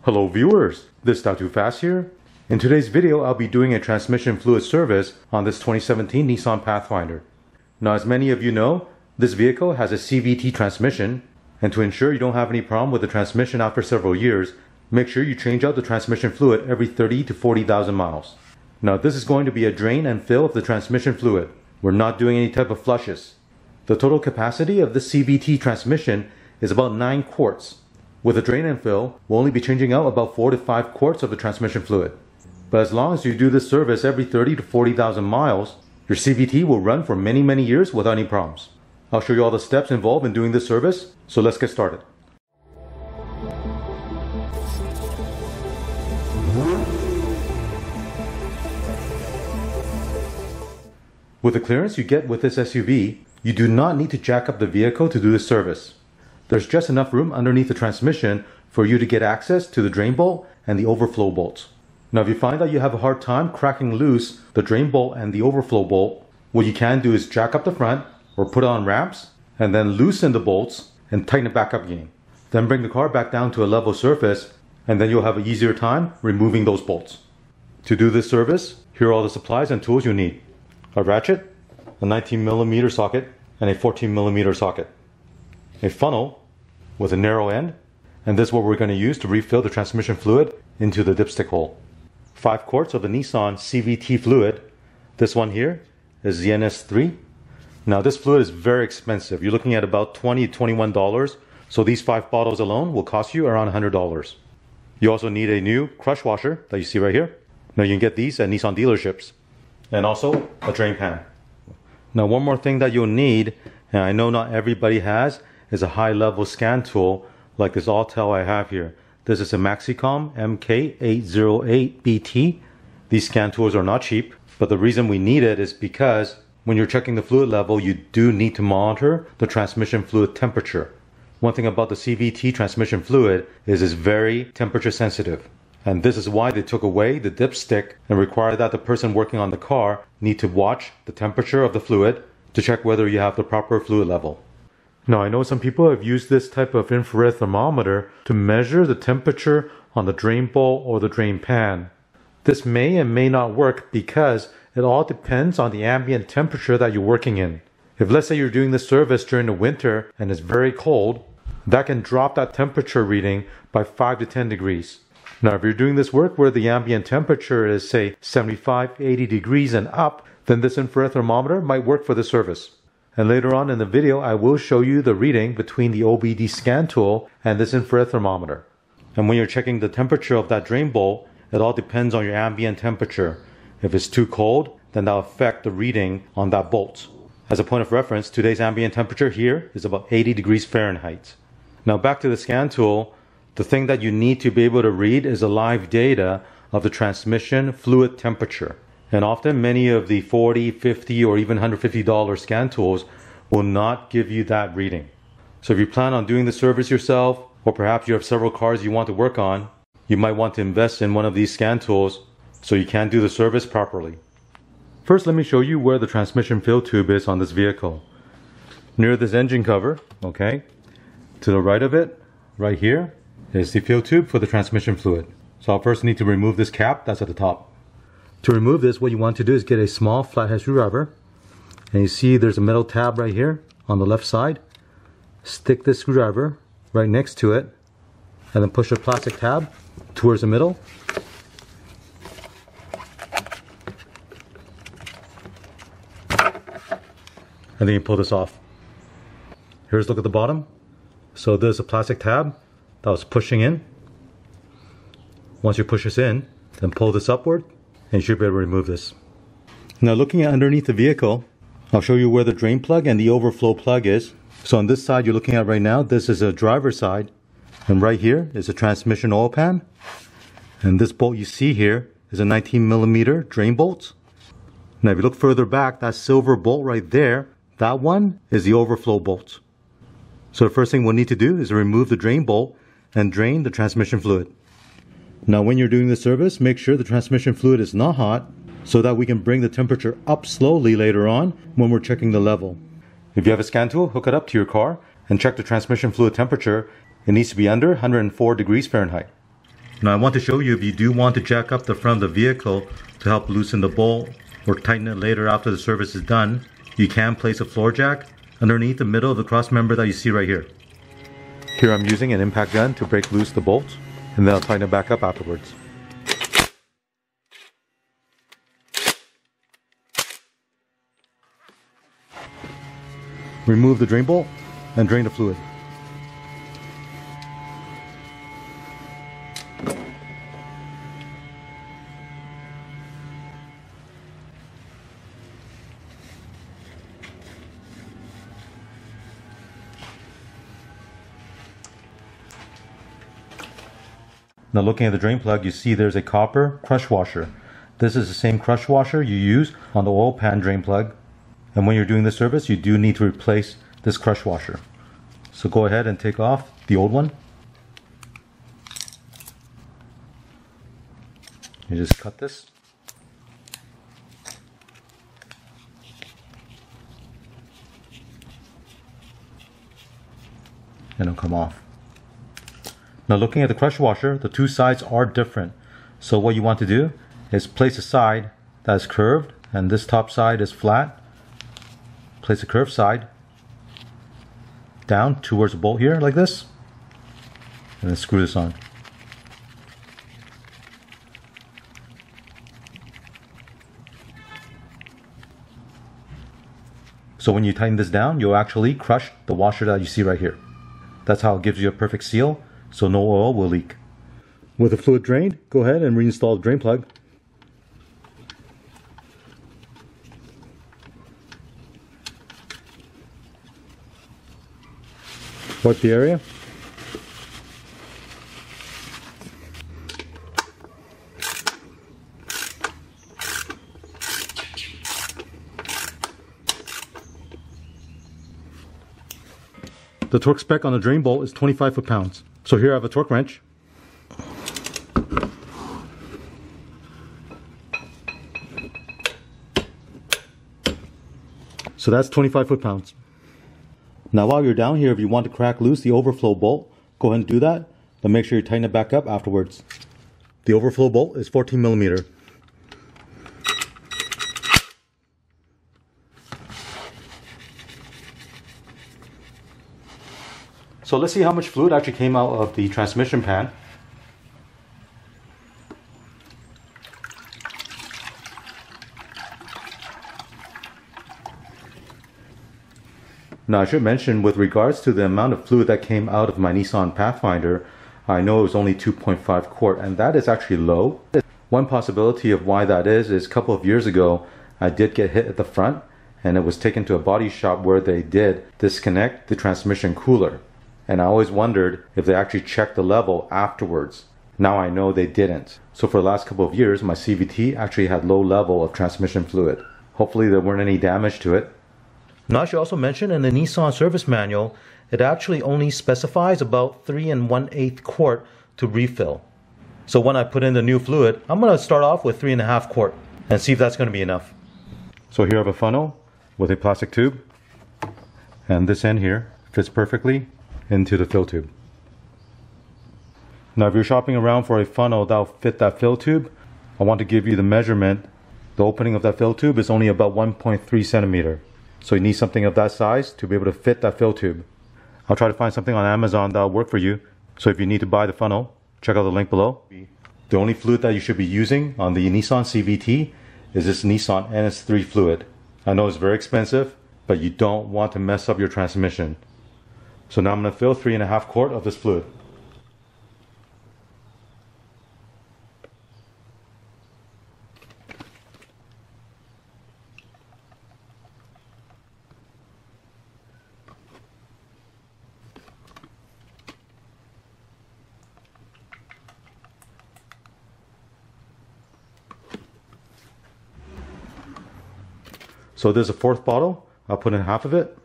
Hello viewers, this is Not Too Fast here. In today's video I'll be doing a transmission fluid service on this 2017 Nissan Pathfinder. Now as many of you know, this vehicle has a CVT transmission, and to ensure you don't have any problem with the transmission after several years, make sure you change out the transmission fluid every 30 to 40,000 miles. Now this is going to be a drain and fill of the transmission fluid. We're not doing any type of flushes. The total capacity of the CVT transmission is about 9 quarts. With a drain and fill, we'll only be changing out about 4 to 5 quarts of the transmission fluid. But as long as you do this service every 30 to 40,000 miles, your CVT will run for many years without any problems. I'll show you all the steps involved in doing this service, so let's get started. With the clearance you get with this SUV, you do not need to jack up the vehicle to do this service. There's just enough room underneath the transmission for you to get access to the drain bolt and the overflow bolts. Now if you find that you have a hard time cracking loose the drain bolt and the overflow bolt, what you can do is jack up the front or put it on ramps and then loosen the bolts and tighten it back up again. Then bring the car back down to a level surface, and then you'll have an easier time removing those bolts. To do this service, here are all the supplies and tools you need. A ratchet, a 19mm socket, and a 14mm socket. A funnel with a narrow end, and this is what we're going to use to refill the transmission fluid into the dipstick hole. 5 quarts of the Nissan CVT fluid. This one here is the NS3. Now this fluid is very expensive. You're looking at about $20 to $21, so these 5 bottles alone will cost you around $100. You also need a new crush washer that you see right here. Now you can get these at Nissan dealerships. And also a drain pan. Now one more thing that you'll need, and I know not everybody has, is a high-level scan tool like this Autel I have here. This is a Maxicom MK808BT. These scan tools are not cheap, but the reason we need it is because when you're checking the fluid level, you do need to monitor the transmission fluid temperature. One thing about the CVT transmission fluid is it's very temperature sensitive. And this is why they took away the dipstick and required that the person working on the car need to watch the temperature of the fluid to check whether you have the proper fluid level. Now I know some people have used this type of infrared thermometer to measure the temperature on the drain bowl or the drain pan. This may and may not work because it all depends on the ambient temperature that you're working in. If let's say you're doing this service during the winter and it's very cold, that can drop that temperature reading by 5 to 10 degrees. Now if you're doing this work where the ambient temperature is say 75, 80 degrees and up, then this infrared thermometer might work for the service. And later on in the video I will show you the reading between the OBD scan tool and this infrared thermometer. And when you're checking the temperature of that drain bowl, it all depends on your ambient temperature. If it's too cold, then that'll affect the reading on that bolt. As a point of reference, today's ambient temperature here is about 80 degrees Fahrenheit. Now back to the scan tool. The thing that you need to be able to read is the live data of the transmission fluid temperature. And often many of the $40, $50 or even $150 scan tools will not give you that reading. So if you plan on doing the service yourself, or perhaps you have several cars you want to work on, you might want to invest in one of these scan tools so you can do the service properly. First let me show you where the transmission fill tube is on this vehicle. Near this engine cover, okay, to the right of it, right here, is the fill tube for the transmission fluid. So I'll first need to remove this cap that's at the top. To remove this, what you want to do is get a small flathead screwdriver, and you see there's a metal tab right here on the left side. Stick this screwdriver right next to it and then push the plastic tab towards the middle. And then you pull this off. Here's a look at the bottom. So there's a plastic tab that was pushing in. Once you push this in, then pull this upward and you should be able to remove this. Now looking at underneath the vehicle, I'll show you where the drain plug and the overflow plug is. So on this side you're looking at right now, this is a driver's side, and right here is a transmission oil pan. And this bolt you see here is a 19mm drain bolt. Now if you look further back, that silver bolt right there, that one is the overflow bolt. So the first thing we'll need to do is remove the drain bolt and drain the transmission fluid. Now when you're doing the service, make sure the transmission fluid is not hot so that we can bring the temperature up slowly later on when we're checking the level. If you have a scan tool, hook it up to your car and check the transmission fluid temperature. It needs to be under 104 degrees Fahrenheit. Now I want to show you if you do want to jack up the front of the vehicle to help loosen the bolt or tighten it later after the service is done, you can place a floor jack underneath the middle of the cross member that you see right here. Here I'm using an impact gun to break loose the bolts, and then I'll tighten it back up afterwards. Remove the drain bolt and drain the fluid. Now looking at the drain plug, you see there's a copper crush washer. This is the same crush washer you use on the oil pan drain plug. And when you're doing this service, you do need to replace this crush washer. So go ahead and take off the old one. You just cut this. And it'll come off. Now looking at the crush washer, the two sides are different. So what you want to do is place a side that is curved and this top side is flat. Place a curved side down towards the bolt here like this, and then screw this on. So when you tighten this down, you'll actually crush the washer that you see right here. That's how it gives you a perfect seal, so no oil will leak. With the fluid drained, go ahead and reinstall the drain plug. Wipe the area. The torque spec on the drain bolt is 25 foot-pounds. So here I have a torque wrench. So that's 25 foot-pounds. Now while you're down here, if you want to crack loose the overflow bolt, go ahead and do that, but make sure you tighten it back up afterwards. The overflow bolt is 14 millimeter. So let's see how much fluid actually came out of the transmission pan. Now I should mention, with regards to the amount of fluid that came out of my Nissan Pathfinder, I know it was only 2.5 quart, and that is actually low. One possibility of why that is a couple of years ago I did get hit at the front, and it was taken to a body shop where they did disconnect the transmission cooler. And I always wondered if they actually checked the level afterwards. Now I know they didn't. So for the last couple of years, my CVT actually had low level of transmission fluid. Hopefully there weren't any damage to it. Now I should also mention, in the Nissan service manual, it actually only specifies about 3 1/8 quart to refill. So when I put in the new fluid, I'm going to start off with 3.5 quart and see if that's going to be enough. So here I have a funnel with a plastic tube, and this end here fits perfectly into the fill tube. Now if you're shopping around for a funnel that'll fit that fill tube, I want to give you the measurement. The opening of that fill tube is only about 1.3 centimeter. So you need something of that size to be able to fit that fill tube. I'll try to find something on Amazon that'll work for you. So if you need to buy the funnel, check out the link below. The only fluid that you should be using on the Nissan CVT is this Nissan NS3 fluid. I know it's very expensive, but you don't want to mess up your transmission. So now I'm going to fill 3.5 quart of this fluid. So there's a fourth bottle. I'll put in half of it.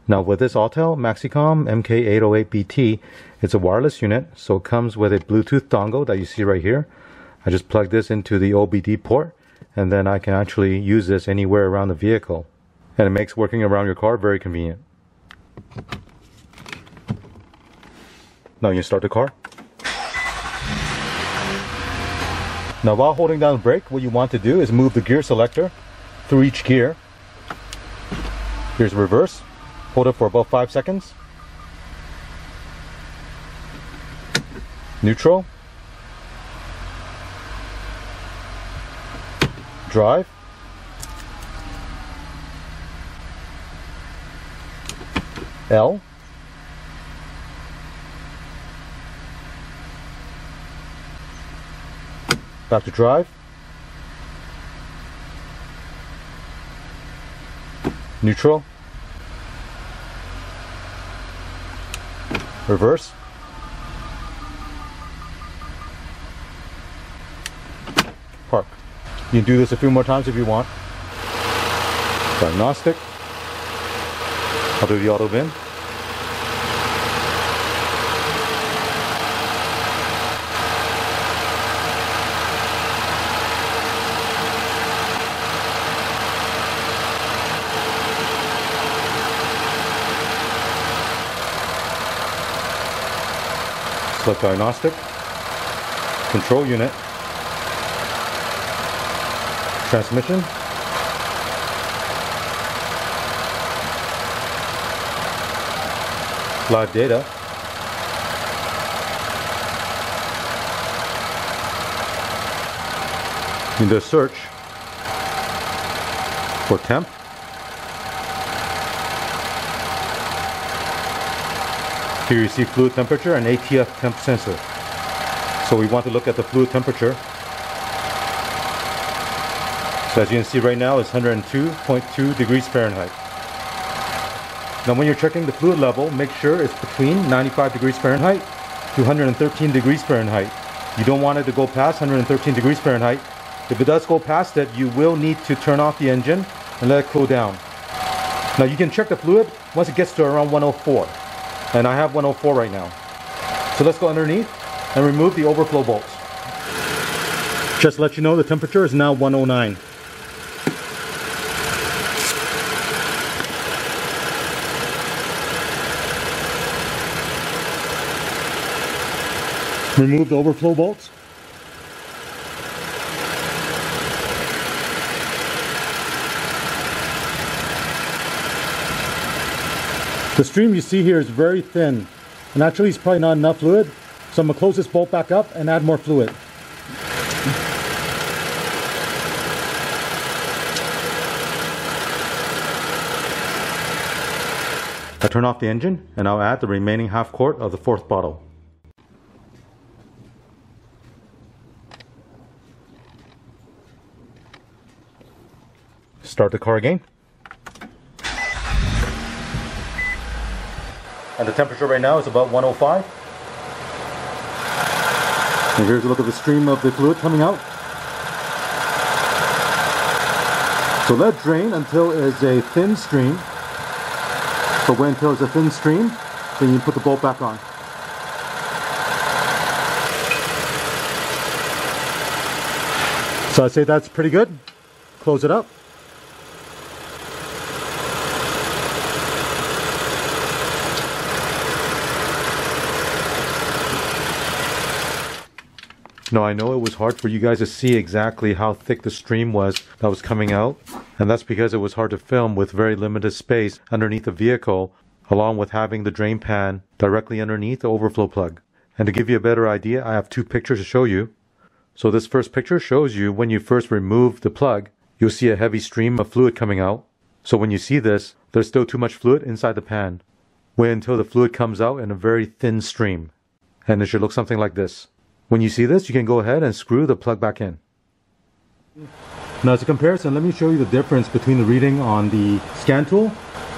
Now with this Autel Maxicom MK808BT, it's a wireless unit, so it comes with a Bluetooth dongle that you see right here. I just plug this into the OBD port, and then I can actually use this anywhere around the vehicle. And it makes working around your car very convenient. Now you can start the car. Now while holding down the brake, what you want to do is move the gear selector through each gear. Here's reverse. Hold it for about 5 seconds. Neutral. Drive. L. Back to drive. Neutral. Reverse. Park. You can do this a few more times if you want. Diagnostic. I'll do the auto VIN. Select diagnostic, control unit, transmission, live data, you can do a search for temp. Here you see fluid temperature and ATF temp sensor. So we want to look at the fluid temperature. So as you can see right now, it's 102.2 degrees Fahrenheit. Now when you're checking the fluid level, make sure it's between 95 degrees Fahrenheit to 113 degrees Fahrenheit. You don't want it to go past 113 degrees Fahrenheit. If it does go past it, you will need to turn off the engine and let it cool down. Now you can check the fluid once it gets to around 104. And I have 104 right now. So let's go underneath and remove the overflow bolts. Just to let you know, the temperature is now 109. Remove the overflow bolts. The stream you see here is very thin, and actually it's probably not enough fluid, so I'm going to close this bolt back up and add more fluid. I turn off the engine and I'll add the remaining half quart of the fourth bottle. Start the car again. And the temperature right now is about 105. And here's a look at the stream of the fluid coming out. So let it drain until it's a thin stream. But wait until it's a thin stream, then you put the bolt back on. So I'd say that's pretty good. Close it up. Now I know it was hard for you guys to see exactly how thick the stream was that was coming out, and that's because it was hard to film with very limited space underneath the vehicle, along with having the drain pan directly underneath the overflow plug. And to give you a better idea, I have two pictures to show you. So this first picture shows you when you first remove the plug, you'll see a heavy stream of fluid coming out. So when you see this, there's still too much fluid inside the pan. Wait until the fluid comes out in a very thin stream, and it should look something like this. When you see this, you can go ahead and screw the plug back in. Now as a comparison, let me show you the difference between the reading on the scan tool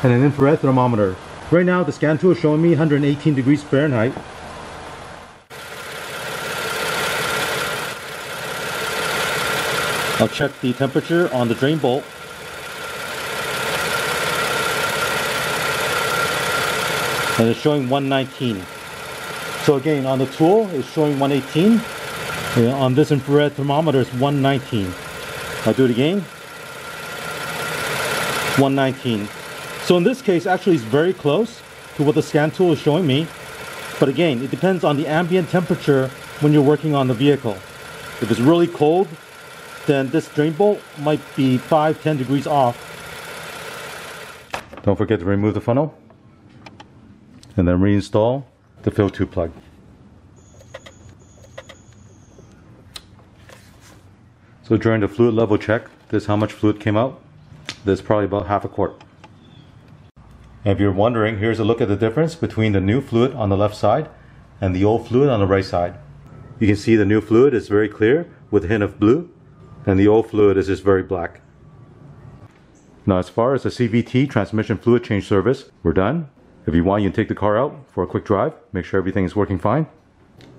and an infrared thermometer. Right now the scan tool is showing me 118 degrees Fahrenheit. I'll check the temperature on the drain bolt. And it's showing 119. So again, on the tool, it's showing 118. On this infrared thermometer, it's 119. I'll do it again. 119. So in this case, actually, it's very close. to what the scan tool is showing me. But again, it depends on the ambient temperature when you're working on the vehicle. If it's really cold, then this drain bolt might be 5-10 degrees off. Don't forget to remove the funnel and then reinstall the fill tube plug. So during the fluid level check, this is how much fluid came out. This is probably about half a quart. And if you're wondering, here's a look at the difference between the new fluid on the left side and the old fluid on the right side. You can see the new fluid is very clear with a hint of blue, and the old fluid is just very black. Now as far as the CVT transmission fluid change service, we're done. If you want, you can take the car out for a quick drive, make sure everything is working fine.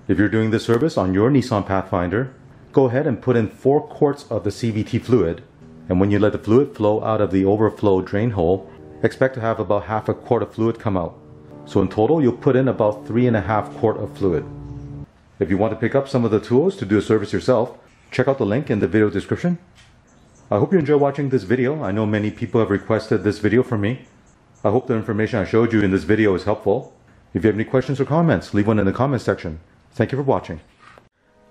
If you're doing this service on your Nissan Pathfinder, go ahead and put in 4 quarts of the CVT fluid, and when you let the fluid flow out of the overflow drain hole, expect to have about half a quart of fluid come out. So in total, you'll put in about 3.5 quart of fluid. If you want to pick up some of the tools to do a service yourself, check out the link in the video description. I hope you enjoy watching this video. I know many people have requested this video from me. I hope the information I showed you in this video is helpful. If you have any questions or comments, leave one in the comments section. Thank you for watching.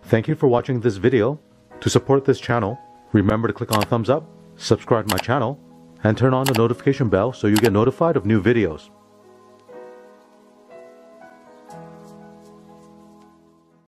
Thank you for watching this video. To support this channel, remember to click on thumbs up, subscribe to my channel, and turn on the notification bell so you get notified of new videos.